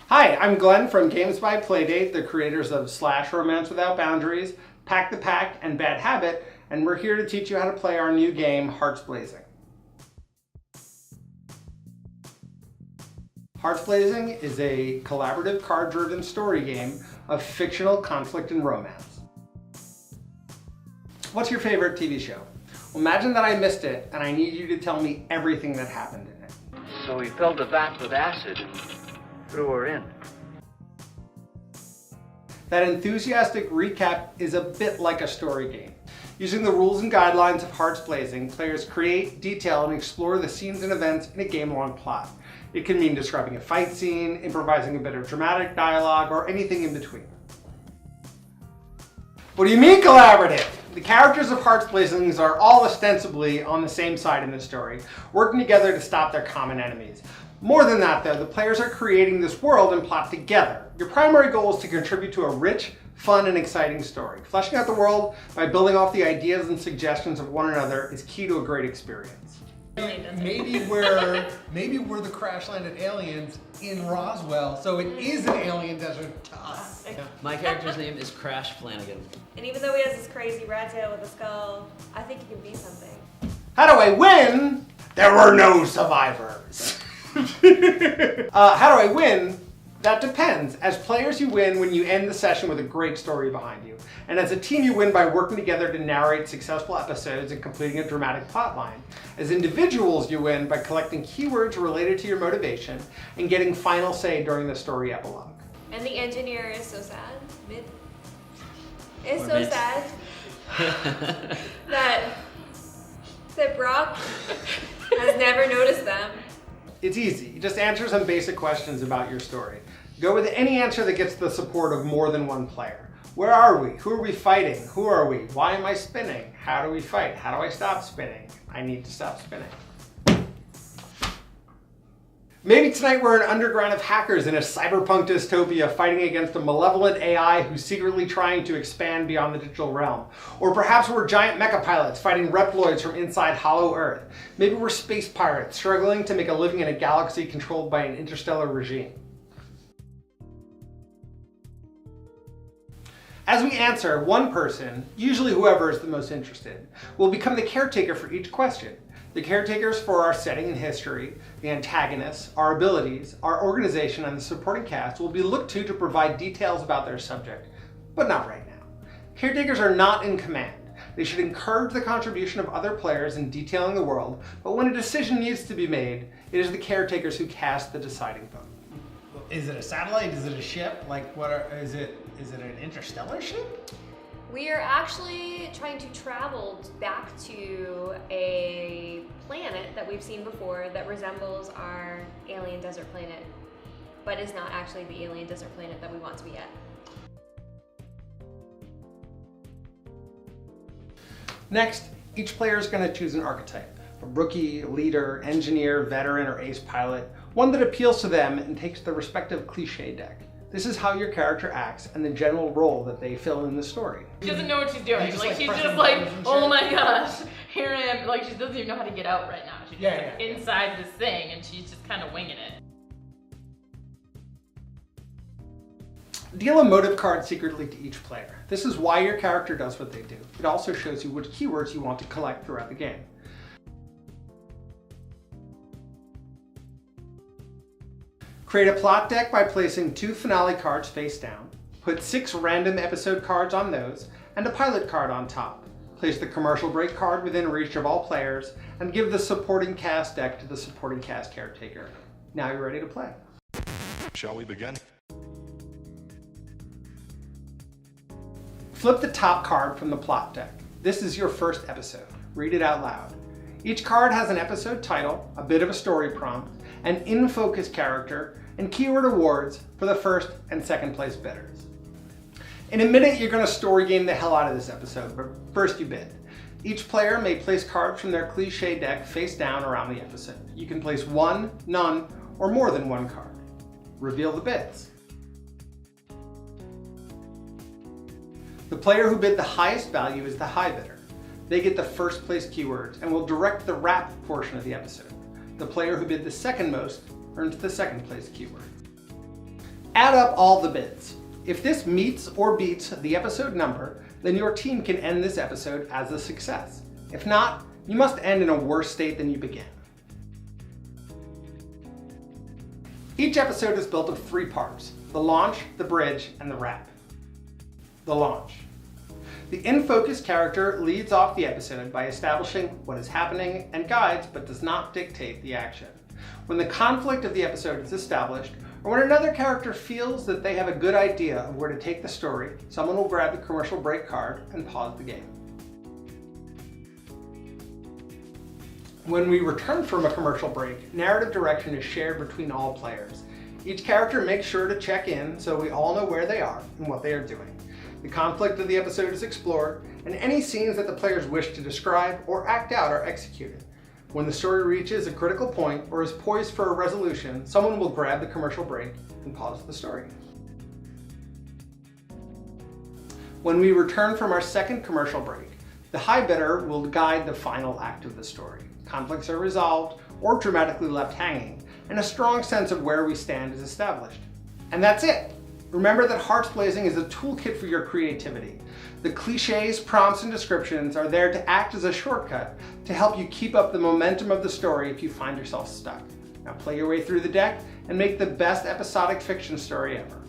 Hi, I'm Glenn from Games by Playdate, the creators of Slash Romance Without Boundaries, Pack the Pack, and Bad Habit, and we're here to teach you how to play our new game, Hearts Blazing. Hearts Blazing is a collaborative card-driven story game of fictional conflict and romance. What's your favorite TV show? Well, imagine that I missed it, and I need you to tell me everything that happened in it. So he filled the vat with acid and threw her in. That enthusiastic recap is a bit like a story game. Using the rules and guidelines of Hearts Blazing, players create, detail, and explore the scenes and events in a game-long plot. It can mean describing a fight scene, improvising a bit of dramatic dialogue, or anything in between. What do you mean collaborative? The characters of Hearts Blazing are all ostensibly on the same side in the story, working together to stop their common enemies. More than that though, the players are creating this world and plot together. Your primary goal is to contribute to a rich, fun, and exciting story. Fleshing out the world by building off the ideas and suggestions of one another is key to a great experience. Maybe we're the crash landed aliens in Roswell, so it is an alien desert to us. My character's name is Crash Flanagan. And even though he has this crazy rat tail with a skull, I think he can be something. How do I win? There were no survivors. How do I win? That depends. As players, you win when you end the session with a great story behind you. And as a team, you win by working together to narrate successful episodes and completing a dramatic plotline. As individuals, you win by collecting keywords related to your motivation and getting final say during the story epilogue. And the engineer is so sad. It's so sad that Brock has never noticed them. It's easy. Just answer some basic questions about your story. Go with any answer that gets the support of more than one player. Where are we? Who are we fighting? Who are we? Why am I spinning? How do we fight? How do I stop spinning? I need to stop spinning. Maybe tonight we're an underground of hackers in a cyberpunk dystopia fighting against a malevolent AI who's secretly trying to expand beyond the digital realm. Or perhaps we're giant mecha pilots fighting Reploids from inside Hollow Earth. Maybe we're space pirates struggling to make a living in a galaxy controlled by an interstellar regime. As we answer, one person, usually whoever is the most interested, will become the caretaker for each question. The caretakers for our setting and history, the antagonists, our abilities, our organization, and the supporting cast will be looked to provide details about their subject, but not right now. Caretakers are not in command. They should encourage the contribution of other players in detailing the world, but when a decision needs to be made, it is the caretakers who cast the deciding vote. Is it a satellite? Is it a ship? Like, is it an interstellar ship? We are actually trying to travel back to a planet that we've seen before that resembles our alien desert planet, but is not actually the alien desert planet that we want to be at. Next, each player is going to choose an archetype. A rookie, leader, engineer, veteran, or ace pilot. One that appeals to them and takes the respective cliché deck. This is how your character acts and the general role that they fill in the story. She doesn't know what she's doing. She's She's pressing just like, buttons and oh shit. my gosh, here I am. Like, she doesn't even know how to get out right now. She's Yeah. inside this thing and she's just kind of winging it. Deal a motive card secretly to each player. This is why your character does what they do. It also shows you which keywords you want to collect throughout the game. Create a plot deck by placing 2 finale cards face down, put 6 random episode cards on those, and a pilot card on top. Place the commercial break card within reach of all players, and give the supporting cast deck to the supporting cast caretaker. Now you're ready to play. Shall we begin? Flip the top card from the plot deck. This is your first episode. Read it out loud. Each card has an episode title, a bit of a story prompt, an in-focus character, and keyword awards for the first and second place bidders. In a minute, you're going to story game the hell out of this episode, but first you bid. Each player may place cards from their cliché deck face down around the episode. You can place 1, none, or more than 1 card. Reveal the bids. The player who bid the highest value is the high bidder. They get the first place keywords and will direct the rap portion of the episode. The player who bid the second most earns the second place keyword. Add up all the bids. If this meets or beats the episode number, then your team can end this episode as a success. If not, you must end in a worse state than you began. Each episode is built of 3 parts: the launch, the bridge, and the wrap. The launch. The in-focus character leads off the episode by establishing what is happening and guides but does not dictate the action. When the conflict of the episode is established, or when another character feels that they have a good idea of where to take the story, someone will grab the commercial break card and pause the game. When we return from a commercial break, narrative direction is shared between all players. Each character makes sure to check in so we all know where they are and what they are doing. The conflict of the episode is explored, and any scenes that the players wish to describe or act out are executed. When the story reaches a critical point or is poised for a resolution, someone will grab the commercial break and pause the story. When we return from our second commercial break, the high bidder will guide the final act of the story. Conflicts are resolved or dramatically left hanging, and a strong sense of where we stand is established. And that's it! Remember that Hearts Blazing is a toolkit for your creativity. The cliches, prompts, and descriptions are there to act as a shortcut to help you keep up the momentum of the story if you find yourself stuck. Now play your way through the deck and make the best episodic fiction story ever.